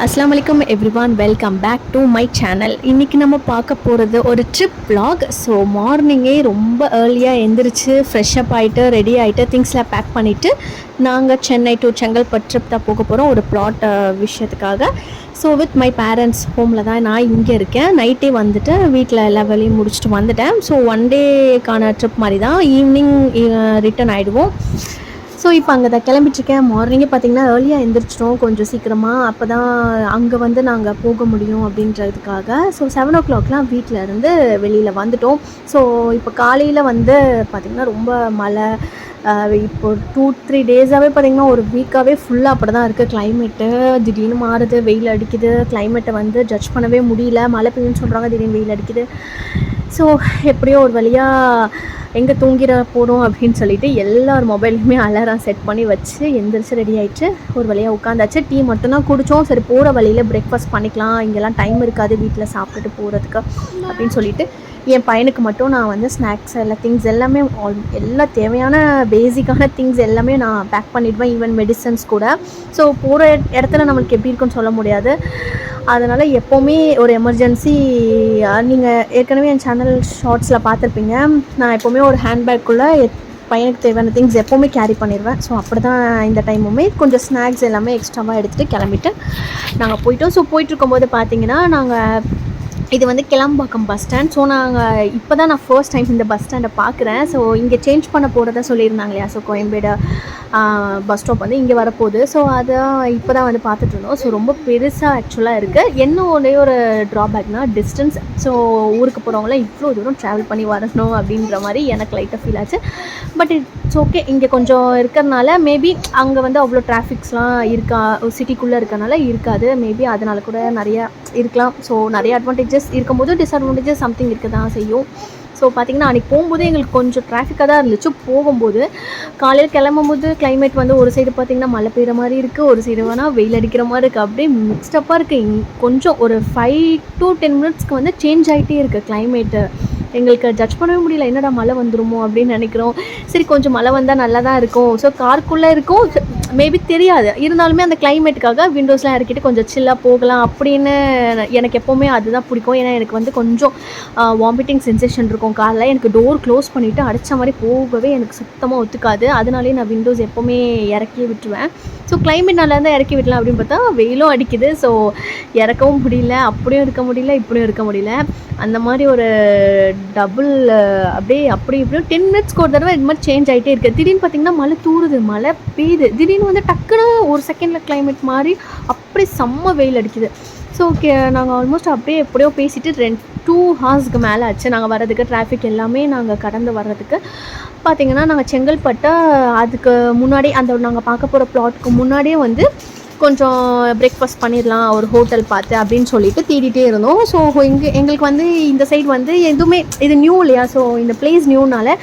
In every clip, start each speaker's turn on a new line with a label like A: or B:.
A: அஸ்ஸலாமு அலைக்கும் everyone, welcome back to my channel. இன்றைக்கி நம்ம பார்க்க போகிறது ஒரு ட்ரிப் vlog. ஸோ மார்னிங்கே ரொம்ப ஏர்லியாக எழுந்திரிச்சு ஃப்ரெஷ்அப் ஆகிட்டு ரெடி ஆகிட்டு திங்ஸ்லாம் பேக் பண்ணிவிட்டு நாங்கள் சென்னை டு செங்கல்பட்டு ட்ரிப் தான் போக போகிறோம் ஒரு ப்ளாட் விஷயத்துக்காக. ஸோ வித் மை பேரண்ட்ஸ் ஹோமில் தான் நான் இங்கே இருக்கேன். நைட்டே வந்துட்டு வீட்டில் எல்லா வேலையும் முடிச்சுட்டு வந்துட்டேன். ஸோ ஒன் டேக்கான ட்ரிப் மாதிரி தான், ஈவினிங் ரிட்டன் ஆகிடுவோம். ஸோ இப்போ அங்கே தான் கிளம்பிட்டுருக்கேன். மார்னிங்கே பார்த்திங்கன்னா ஏர்லியாக எழுந்திரிச்சிட்டோம் கொஞ்சம் சீக்கிரமாக, அப்போ தான் அங்கே வந்து நாங்கள் போக முடியும் அப்படின்றதுக்காக. ஸோ 7 o'clockலாம் வீட்டில் இருந்து வெளியில் வந்துட்டோம். ஸோ இப்போ காலையில் வந்து பார்த்திங்கன்னா ரொம்ப மழை. இப்போ 2-3 டேஸாகவே பார்த்திங்கன்னா ஒரு வீக்காகவே ஃபுல்லாக அப்படி தான் இருக்குது கிளைமேட்டு. திடீர்னு மாறுது, வெயில் அடிக்குது. கிளைமேட்டை வந்து ஜட்ஜ் பண்ணவே முடியல. மழை பெய்யுன்னு சொல்கிறாங்க, திடீர்னு வெயில் அடிக்குது. ஸோ எப்படியோ ஒரு வழியாக எங்கே தூங்கிட போகிறோம் அப்படின்னு சொல்லிட்டு எல்லார் மொபைலுமே அலாரம் செட் பண்ணி வச்சு எந்திரிச்சு ரெடி ஆகிடுச்சு. ஒரு வழியாக உட்காந்தாச்சு. டீ மட்டும்தான் குடித்தோம். சரி போகிற வழியில் பிரேக்ஃபாஸ்ட் பண்ணிக்கலாம், இங்கெல்லாம் டைம் இருக்காது வீட்டில் சாப்பிட்டுட்டு போகிறதுக்கு அப்படின்னு சொல்லிட்டு என் பையனுக்கு மட்டும் நான் வந்து ஸ்நாக்ஸ் எல்லாம் திங்ஸ் எல்லாமே எல்லா தேவையான பேசிக்கான திங்ஸ் எல்லாமே நான் பேக் பண்ணிவிடுவேன், ஈவன் மெடிசன்ஸ் கூட. ஸோ போகிற இடத்துல நம்மளுக்கு எப்படி இருக்குன்னு சொல்ல முடியாது. அதனால் எப்போவுமே ஒரு எமர்ஜென்சி, நீங்கள் ஏற்கனவே என் சேனல் ஷார்ட்ஸில் பார்த்துருப்பீங்க, நான் எப்போவுமே ஒரு ஹேண்ட்பேக்குள்ளே பையனுக்கு தேவையான திங்ஸ் எப்போவுமே கேரி பண்ணிடுவேன். ஸோ அப்படி தான் இந்த டைமுமே கொஞ்சம் ஸ்நாக்ஸ் எல்லாமே எக்ஸ்ட்ராவாக எடுத்துகிட்டு கிளம்பிட்டு நாங்கள் போயிட்டோம். ஸோ போயிட்டுருக்கும்போது பார்த்தீங்கன்னா நாங்கள் இது வந்து கிளம்பாக்கம் பஸ் ஸ்டாண்ட். ஸோ நாங்கள் இப்போ தான் நான் ஃபர்ஸ்ட் டைம் இந்த பஸ் ஸ்டாண்டை பார்க்குறேன். ஸோ இங்கே சேஞ்ச் பண்ண போகிறதா சொல்லியிருந்தாங்க இல்லையா. ஸோ கோயம்பேடு பஸ் ஸ்டாப் வந்து இங்கே வரப்போகுது. ஸோ அதை இப்போ தான் வந்து பார்த்துட்ருந்தோம். ஸோ ரொம்ப பெருசாக ஆக்சுவலாக இருக்குது. என்ன ஒரே ஒரு ட்ராபேக்னால் டிஸ்டன்ஸ். ஸோ ஊருக்கு போகிறவங்களாம் இவ்வளோ தூரம் ட்ராவல் பண்ணி வரணும் அப்படின்ற மாதிரி எனக்கு லைட்டாக ஃபீல் ஆச்சு. But it's okay. இங்கே கொஞ்சம் இருக்கிறதுனால மேபி அங்கே வந்து அவ்வளோ டிராஃபிக்ஸ்லாம் இருக்கா, சிட்டிக்குள்ளே இருக்கனால இருக்காது. மேபி அதனால கூட நிறையா இருக்கலாம். ஸோ நிறைய அட்வான்டேஜஸ் இருக்கும்போது டிஸ்அட்வான்டேஜஸ் சம்திங் இருக்க தான் செய்யும். ஸோ பார்த்திங்கன்னா அன்றைக்கி போகும்போது எங்களுக்கு கொஞ்சம் டிராஃபிக்காக தான் இருந்துச்சு. போகும்போது காலையில் கிளம்பும்போது கிளைமேட் வந்து ஒரு சைடு பார்த்திங்கன்னா மழை பெய்கிற மாதிரி இருக்குது, ஒரு சைடு வேணால் வெயில் அடிக்கிற மாதிரி இருக்குது. அப்படியே மிக்ஸ்டப்பாக இருக்குது. கொஞ்சம் ஒரு 5 to 10 minutesக்கு வந்து சேஞ்ச் ஆகிட்டே இருக்குது கிளைமேட்டு. எங்களுக்கு ஜட்ஜ் பண்ணவே முடியல, என்னடா மழை வந்துடுமோ அப்படின்னு நினைக்கிறோம். சரி கொஞ்சம் மழை வந்தால் நல்லா தான் இருக்கும். ஸோ காருக்குள்ளே இருக்கும், மேபி தெரியாது. இருந்தாலுமே அந்த கிளைமேட்டுக்காக விண்டோஸ்லாம் இறக்கிட்டு கொஞ்சம் சில்லாக போகலாம் அப்படின்னு எனக்கு எப்போவுமே அதுதான் பிடிக்கும். ஏன்னா எனக்கு வந்து கொஞ்சம் வாமிட்டிங் சென்சேஷன் இருக்கும் காரில். எனக்கு டோர் க்ளோஸ் பண்ணிவிட்டு அடித்த மாதிரி போகவே எனக்கு சுத்தமாக ஒத்துக்காது. அதனாலே நான் விண்டோஸ் எப்போவுமே இறக்கியே விட்டுருவேன். ஸோ கிளைமேட் நல்லா இருந்தால் இறக்கி விடலாம் அப்படின்னு பார்த்தா வெயிலும் அடிக்குது. ஸோ இறக்கவும் முடியல, அப்படியும் இருக்க முடியல, இப்படியும் இருக்க முடியல. அந்த மாதிரி ஒரு டபுள் அப்படியே அப்படி இப்படியும் 10 minutesக்கு ஒரு தடவை இது மாதிரி சேஞ்ச் ஆகிட்டே இருக்குது. திடீர்னு பார்த்திங்கன்னா மழை தூருது, மழை பெய்யுது, திடீர்னு வந்து டக்குன்னு ஒரு செகண்டில் கிளைமேட் மாதிரி அப்படியே செம்ம வெயில் அடிக்குது. ஸோ ஓகே, நாங்கள் ஆல்மோஸ்ட் அப்படியே எப்படியோ பேசிவிட்டு 2 hours மேலே ஆச்சு நாங்கள் வர்றதுக்கு. டிராஃபிக் எல்லாமே நாங்கள் கடந்து வர்றதுக்கு. பார்த்திங்கன்னா நாங்கள் செங்கல்பட்டை அதுக்கு முன்னாடி அந்த நாங்கள் பார்க்க போகிற ப்ளாட்டுக்கு முன்னாடியே வந்து கொஞ்சம் பிரேக்ஃபாஸ்ட் பண்ணிடலாம் ஒரு ஹோட்டல் பார்த்து அப்படின்னு சொல்லிட்டு தேடிட்டே இருந்தோம். ஸோ எங்களுக்கு வந்து இந்த சைடு வந்து எதுவுமே இது நியூ இல்லையா. ஸோ இந்த பிளேஸ் நியூனால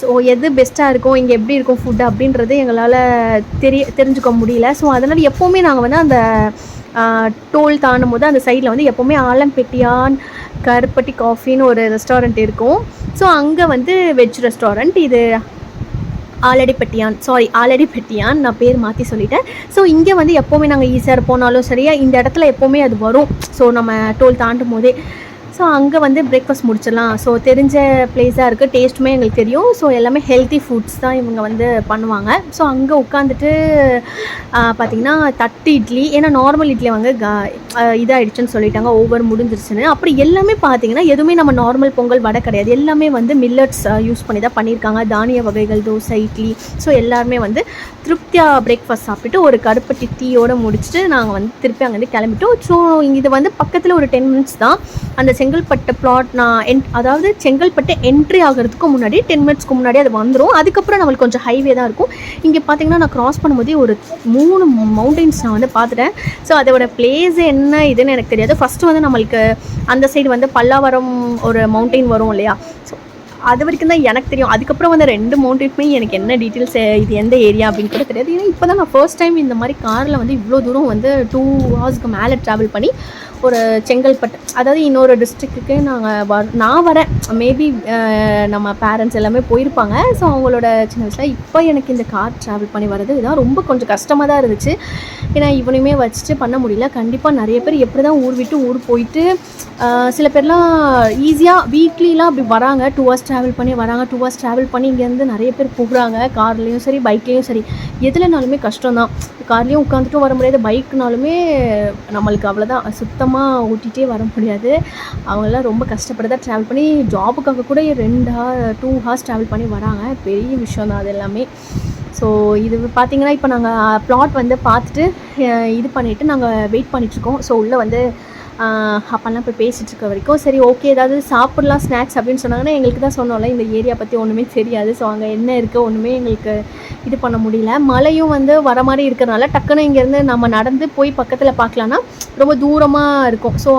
A: ஸோ எது பெஸ்ட்டாக இருக்கும், இங்கே எப்படி இருக்கும் ஃபுட்டு அப்படின்றது எங்களால் தெரிஞ்சுக்க முடியல. ஸோ அதனால் எப்போவுமே நாங்கள் வந்து அந்த டோல் தாண்டும் போது அந்த சைடில் வந்து எப்போவுமே ஆலம்பெட்டியான் கருப்பட்டி காஃபின்னு ஒரு ரெஸ்டாரண்ட் இருக்கும். ஸோ அங்கே வந்து வெஜ் ரெஸ்டாரண்ட். இது ஆலடிப்பட்டியான் நான் பேர் மாற்றி சொல்லிட்டேன். ஸோ இங்கே வந்து எப்போவுமே நாங்கள் ஈஸியாக போனாலும் சரியா இந்த இடத்துல எப்போவுமே அது வரும். ஸோ நம்ம டோல் தாண்டும் போதே ஸோ அங்கே வந்து பிரேக்ஃபாஸ்ட் முடிச்சிடலாம். ஸோ தெரிஞ்ச பிளேஸாக இருக்குது, டேஸ்ட்டுமே எங்களுக்கு தெரியும். ஸோ எல்லாமே ஹெல்த்தி ஃபுட்ஸ் தான் இவங்க வந்து பண்ணுவாங்க. ஸோ அங்கே உட்காந்துட்டு பார்த்திங்கன்னா தட்டு இட்லி, ஏன்னா நார்மல் இட்லி வந்து இதாகிடுச்சுன்னு சொல்லிட்டாங்க, ஓவர் முடிஞ்சிருச்சுன்னு. அப்படி எல்லாமே பார்த்திங்கன்னா எதுவுமே நம்ம நார்மல் பொங்கல் வடை கிடையாது. எல்லாமே வந்து மில்லட்ஸ் யூஸ் பண்ணி தான் பண்ணியிருக்காங்க. தானிய வகைகள், தோசை, இட்லி. ஸோ எல்லாருமே வந்து திருப்தியாக பிரேக்ஃபாஸ்ட் சாப்பிட்டுட்டு ஒரு கருப்பட்டி டீயோடு முடிச்சுட்டு நாங்கள் வந்து திருப்பி அங்கேருந்து கிளம்பிட்டோம். ஸோ இது வந்து பக்கத்தில் ஒரு 10 minutes தான். அந்த செங்கல்பட்டு பிளாட் நான் அதாவது செங்கல்பட்டு என்ட்ரி ஆகிறதுக்கு முன்னாடி 10 minutesக்கு முன்னாடி அது வந்துடும். அதுக்கப்புறம் நம்மளுக்கு கொஞ்சம் ஹைவே தான் இருக்கும். இங்கே பார்த்திங்கன்னா நான் க்ராஸ் பண்ணும்போதே ஒரு 3 மவுண்டெயின்ஸ் நான் வந்து பார்த்துட்டேன். ஸோ அதோட பிளேஸ் என்ன இதுன்னு எனக்கு தெரியாது. ஃபஸ்ட்டு வந்து நம்மளுக்கு அந்த சைடு வந்து பல்லாவரம் ஒரு மவுண்டெயின் வரும் இல்லையா. ஸோ அது வரைக்கும் தான் எனக்கு தெரியும். அதுக்கப்புறம் வந்து 2 மவுண்டெயின்ஸுமே எனக்கு என்ன டீட்டெயில்ஸ், இது எந்த ஏரியா அப்படின்னு கூட தெரியாது. ஏன்னா இப்போ தான் நான் ஃபர்ஸ்ட் டைம் இந்த மாதிரி காரில் வந்து இவ்வளோ தூரம் வந்து 2 hours மேலே ட்ராவல் பண்ணி ஒரு செங்கல்பட்டு, அதாவது இன்னொரு டிஸ்ட்ரிக்ட்டுக்கு நான் வரேன். மேபி நம்ம பேரண்ட்ஸ் எல்லாமே போயிருப்பாங்க. ஸோ அவங்களோட சின்ன வயசில் இப்போ எனக்கு இந்த கார் ட்ராவல் பண்ணி வர்றது இதான் ரொம்ப கொஞ்சம் கஷ்டமாக தான் இருந்துச்சு. ஏன்னா இவனையுமே வச்சுட்டு பண்ண முடியல. கண்டிப்பாக நிறைய பேர் எப்படி தான் ஊர் விட்டு ஊர் போயிட்டு சில பேர்லாம் ஈஸியாக வீக்லிலாம் அப்படி வராங்க. 2 hours ட்ராவல் பண்ணி வராங்க. 2 hours ட்ராவல் பண்ணி இங்கேருந்து நிறைய பேர் போகிறாங்க. கார்லேயும் சரி பைக்லேயும் சரி, எதுலனாலுமே கஷ்டம்தான். கார்லேயும் உட்காந்துட்டும் வர முடியாது, பைக்குனாலுமே நம்மளுக்கு அவ்வளோதான், சுத்தமாக ஓட்டிகிட்டே வர முடியாது. அவங்களாம் ரொம்ப கஷ்டப்பட்டு தான் ட்ராவல் பண்ணி ஜாபுக்காக கூட 2 hours ட்ராவல் பண்ணி வராங்க. பெரிய விஷயம் தான் அது எல்லாமே. ஸோ இது பார்த்திங்கன்னா இப்போ நாங்கள் ப்ளாட் வந்து பார்த்துட்டு இது பண்ணிவிட்டு நாங்கள் வெயிட் பண்ணிகிட்ருக்கோம். ஸோ உள்ளே வந்து அப்போல்லாம் போய் பேசிகிட்டு இருக்க வரைக்கும் சரி ஓகே ஏதாவது சாப்பிட்லாம் ஸ்நாக்ஸ் அப்படின்னு சொன்னாங்கன்னா, எங்களுக்கு தான் சொன்னோம்ல இந்த ஏரியா பற்றி ஒன்றுமே தெரியாது. ஸோ அங்கே என்ன இருக்குது ஒன்றுமே எங்களுக்கு இது பண்ண முடியல. மழையும் வந்து வர மாதிரி இருக்கிறனால டக்குன்னு இங்கேருந்து நம்ம நடந்து போய் பக்கத்தில் பார்க்கலான்னா ரொம்ப தூரமாக இருக்கும். ஸோ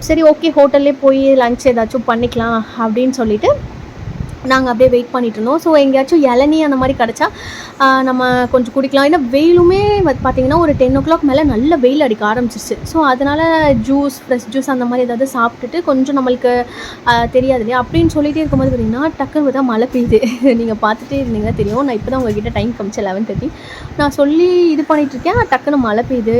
A: சரி ஓகே ஹோட்டல்லே போய் லன்ச் ஏதாச்சும் பண்ணிக்கலாம் அப்படின்னு சொல்லிவிட்டு நாங்கள் அப்படியே வெயிட் பண்ணிகிட்டு இருந்தோம். ஸோ எங்கேயாச்சும் இளநீ அந்த மாதிரி கிடச்சா நம்ம கொஞ்சம் குடிக்கலாம். ஏன்னா வெயிலுமே பார்த்திங்கன்னா ஒரு 10 o'clock மேலே நல்ல வெயில் அடிக்க ஆரம்பிச்சிருச்சு. ஸோ அதனால் ஃப்ரெஷ் ஜூஸ் அந்த மாதிரி ஏதாவது சாப்பிட்டுட்டு கொஞ்சம் நம்மளுக்கு தெரியாது இல்லையா அப்படின்னு சொல்லிகிட்டே இருக்கும்போது பார்த்திங்கன்னா டக்குன்னு தான் மழை பெய்யுது. நீங்கள் பார்த்துட்டே இருந்தீங்கன்னா தெரியும். நான் இப்போ தான் உங்கள்கிட்ட டைம் காமிச்சேன் 11:30. நான் சொல்லி இது பண்ணிகிட்ருக்கேன், டக்குன்னு மழை பெய்யுது.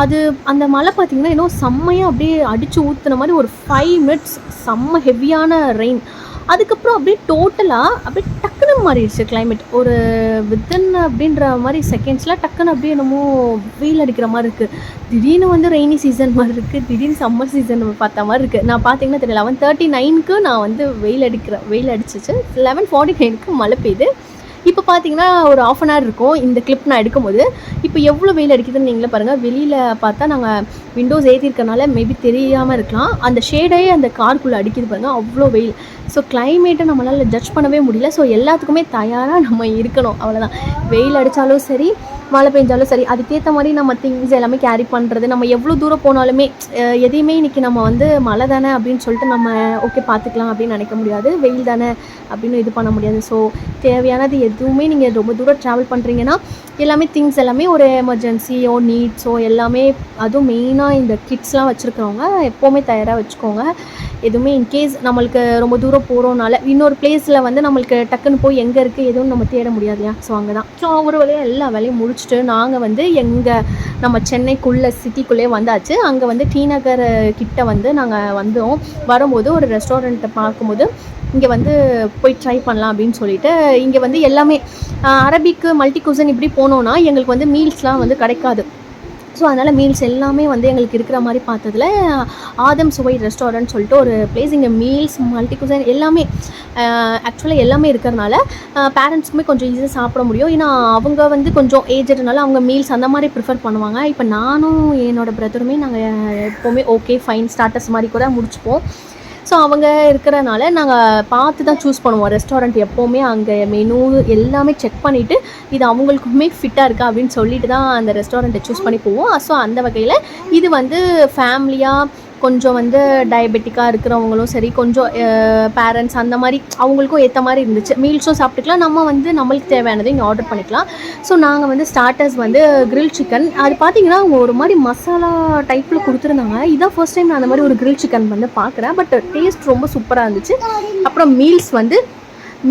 A: அது அந்த மழை பார்த்திங்கன்னா இன்னும் செம்மையாக அப்படியே அடித்து ஊற்றுன மாதிரி ஒரு 5 minutes செம்ம ஹெவியான ரெயின். அதுக்கப்புறம் அப்படியே டோட்டலாக அப்படியே டக்குன்னு மாறிடுச்சு கிளைமேட். ஒரு வித்தின் அப்படின்ற மாதிரி செகண்ட்ஸில் டக்குன்னு அப்படியே என்னமோ வெயில் அடிக்கிற மாதிரி இருக்குது. திடீர்னு வந்து ரெய்னி சீசன் மாதிரி இருக்குது, திடீர்னு சம்மர் சீசன் பார்த்த மாதிரி இருக்குது. நான் பார்த்திங்கன்னா தெரியல 11:39க்கு நான் வந்து வெயில் அடிச்சிச்சு, 11:49க்கு மழை பெய்யுது. இப்போ பார்த்தீங்கன்னா ஒரு 1/2 an hour இருக்கும் இந்த கிளிப் நான் எடுக்கும்போது. இப்போ எவ்வளோ வெயில் அடிக்குதுன்னு நீங்களே பாருங்கள். வெளியில் பார்த்தா நாங்கள் விண்டோஸ் ஏற்றிருக்கனால மேபி தெரியாமல் இருக்கலாம், அந்த ஷேடே அந்த காருக்குள்ளே அடிக்குது பாருங்கள், அவ்வளோ வெயில். ஸோ கிளைமேட்டை நம்மளால் ஜட்ஜ் பண்ணவே முடியல. ஸோ எல்லாத்துக்குமே தயாராக நம்ம இருக்கணும், அவ்வளோதான். வெயில் அடித்தாலும் சரி மழை பெஞ்சாலும் சரி அதுக்கேற்ற மாதிரி நம்ம திங்ஸ் எல்லாமே கேரி பண்ணுறது. நம்ம எவ்வளோ தூரம் போனாலுமே எதையுமே இன்றைக்கி நம்ம வந்து மழை தானே அப்படின்னு சொல்லிட்டு நம்ம ஓகே பார்த்துக்கலாம் அப்படின்னு நினைக்க முடியாது, வெயில் தானே அப்படின்னு இது பண்ண முடியாது. ஸோ தேவையானது எதுவுமே நீங்கள் ரொம்ப தூரம் ட்ராவல் பண்ணுறீங்கன்னா எல்லாமே திங்ஸ் எல்லாமே ஒரு எமர்ஜென்சியோ நீட்ஸோ எல்லாமே, அதுவும் மெயினாக இந்த கிட்ஸ்லாம் வச்சுருக்கிறவங்க எப்போவுமே தயாராக வச்சுக்கோங்க. எதுவுமே இன்கேஸ் நம்மளுக்கு ரொம்ப தூரம் போகிறோனால இன்னொரு பிளேஸில் வந்து நம்மளுக்கு டக்குன்னு போய் எங்கே இருக்குது எதுவும் நம்ம தேட முடியாது இல்லையா. ஸோ அங்கே தான். ஸோ ஒரு வழியாக எல்லா வேலையும் முடிச்சுட்டு நாங்கள் வந்து நம்ம சென்னைக்குள்ளே சிட்டிக்குள்ளே வந்தாச்சு. அங்கே வந்து டி நகர் கிட்ட வந்து நாங்கள் வந்தோம். வரும்போது ஒரு ரெஸ்டாரண்ட்டை பார்க்கும்போது இங்கே வந்து போய் ட்ரை பண்ணலாம் அப்படின்னு சொல்லிட்டு இங்கே வந்து எல்லாமே அரபிக்கு மல்டி குசன் இப்படி போனோன்னா எங்களுக்கு வந்து மீல்ஸ்லாம் வந்து கிடைக்காது. ஸோ அதனால் மீல்ஸ் எல்லாமே வந்து எங்களுக்கு இருக்கிற மாதிரி பார்த்ததில் ஆதம் சுவை ரெஸ்டாரண்ட் சொல்லிட்டு ஒரு பிளேஸ். இங்கே மீல்ஸ் மல்டி குசைன் எல்லாமே ஆக்சுவலாக எல்லாமே இருக்கிறனால பேரண்ட்ஸுக்குமே கொஞ்சம் ஈஸியாக சாப்பிட முடியும். ஏன்னா அவங்க வந்து கொஞ்சம் ஏஜ்டுனால அவங்க மீல்ஸ் அந்த மாதிரி ப்ரிஃபர் பண்ணுவாங்க. இப்போ நானும் என்னோடய பிரதருமே நாங்கள் எப்போவுமே ஓகே ஃபைன் ஸ்டார்டர்ஸ் மாதிரி கூட முடிச்சுப்போம். ஸோ அவங்க இருக்கிறனால நாங்கள் பார்த்து தான் சூஸ் பண்ணுவோம் ரெஸ்டாரண்ட் எப்போவுமே. அங்கே மெனு எல்லாமே செக் பண்ணிவிட்டு இது அவங்களுக்குமே ஃபிட்டாக இருக்கா அப்படின்னு சொல்லிட்டு தான் அந்த ரெஸ்டாரண்ட்டை சூஸ் பண்ணி போவோம். ஸோ அந்த வகையில் இது வந்து ஃபேமிலியாக கொஞ்சம் வந்து டயபெட்டிக்காக இருக்கிறவங்களும் சரி, கொஞ்சம் பேரண்ட்ஸ் அந்த மாதிரி அவங்களுக்கும் ஏற்ற மாதிரி இருந்துச்சு. மீல்ஸும் சாப்பிட்டுக்கலாம், நம்ம வந்து நம்மளுக்கு தேவையானதை இங்கே ஆர்டர் பண்ணிக்கலாம். ஸோ நாங்கள் வந்து ஸ்டார்டர்ஸ் வந்து கிரில் சிக்கன், அது பார்த்திங்கன்னா அவங்க ஒரு மாதிரி மசாலா டைப்பில் கொடுத்துருந்தாங்க. இதான் ஃபர்ஸ்ட் டைம் நான் அந்த மாதிரி ஒரு கிரில் சிக்கன் வந்து பார்க்குறேன். பட் டேஸ்ட் ரொம்ப சூப்பராக இருந்துச்சு. அப்புறம்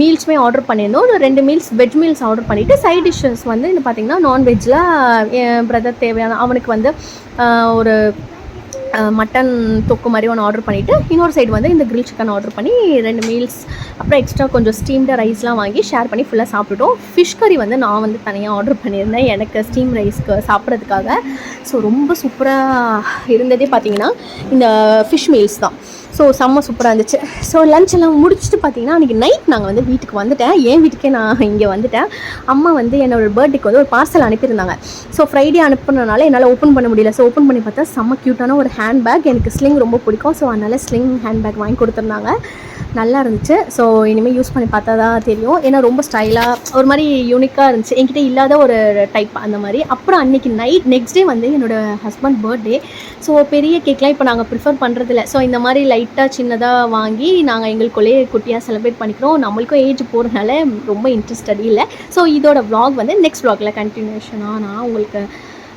A: மீல்ஸுமே ஆர்டர் பண்ணியிருந்தோம். ஒரு 2 மீல்ஸ் வெஜ் மீல்ஸ் ஆர்டர் பண்ணிவிட்டு சைட் டிஷ்ஷஸ் வந்து இது பார்த்திங்கன்னா நான்வெஜ்ஜில் என் பிரதர் தேவையான அவனுக்கு வந்து ஒரு மட்டன் தொக்கு மாதிரி ஒன்று ஆர்டர் பண்ணிவிட்டு இன்னொரு சைடு வந்து இந்த கிரில் சிக்கன் ஆர்டர் பண்ணி 2 மீல்ஸ் அப்புறம் எக்ஸ்ட்ரா கொஞ்சம் ஸ்டீம்டு ரைஸ்லாம் வாங்கி ஷேர் பண்ணி ஃபுல்லாக சாப்பிட்டுட்டோம். ஃபிஷ் கறி வந்து நான் வந்து தனியாக ஆர்டர் பண்ணியிருந்தேன் எனக்கு ஸ்டீம் ரைஸ்க்கு சாப்பிட்றதுக்காக. ஸோ ரொம்ப சூப்பராக இருந்ததே பார்த்திங்கன்னா இந்த ஃபிஷ் மீல்ஸ் தான். ஸோ செம்ம சூப்பராக இருந்துச்சு. ஸோ லஞ்ச் எல்லாம் முடிச்சுட்டு பார்த்திங்கன்னா அன்றைக்கி நைட் நாங்கள் வந்து வீட்டுக்கு வந்துட்டேன். என் வீட்டுக்கே நான் இங்கே வந்துட்டேன். அம்மா வந்து என்னோடய பர்த்டேக்கு வந்து ஒரு பார்சல் அனுப்பியிருந்தாங்க. ஸோ ஃப்ரைடே அனுப்புனனால என்னால் ஓப்பன் பண்ண முடியல. ஸோ ஓப்பன் பண்ணி பார்த்தா செம்ம க்யூட்டான ஒரு ஹேண்ட்பேக். எனக்கு ஸ்லிங் ரொம்ப பிடிக்கும். ஸோ அதனால் ஸ்லிங் ஹேண்ட்பேக் வாங்கி கொடுத்துருந்தாங்க. நல்லா இருந்துச்சு. ஸோ இனிமேல் யூஸ் பண்ணி பார்த்தா தான் தெரியும். ஏன்னா ரொம்ப ஸ்டைலாக ஒரு மாதிரி யூனிக்காக இருந்துச்சு, என்கிட்ட இல்லாத ஒரு டைப் அந்த மாதிரி. அப்புறம் அன்றைக்கி நெக்ஸ்ட் டே வந்து என்னோடய ஹஸ்பண்ட் பர்த்டே. ஸோ பெரிய கேக்லாம் இப்போ நாங்கள் ப்ரிஃபர் பண்ணுறதில்ல. ஸோ இந்த மாதிரி லைட்டாக சின்னதாக வாங்கி நாங்கள் எங்களுக்குள்ளே குட்டியாக செலிப்ரேட் பண்ணிக்கிறோம். நம்மளுக்கும் ஏஜ் போகிறதுனால ரொம்ப இன்ட்ரெஸ்டட் இல்லை. ஸோ இதோட vlog வந்து நெக்ஸ்ட் vlogல கண்டினியூஷனாக நான் உங்களுக்கு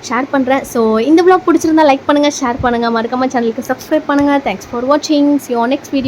A: ஷேர் பண்ணுறேன். ஸோ இந்த vlog பிடிச்சிருந்தா லைக் பண்ணுங்கள், ஷேர் பண்ணுங்கள், மறக்காம சேனலுக்கு சப்ஸ்கிரைப் பண்ணுங்கள். தேங்க்ஸ் ஃபார் வாட்சிங். See you on next video.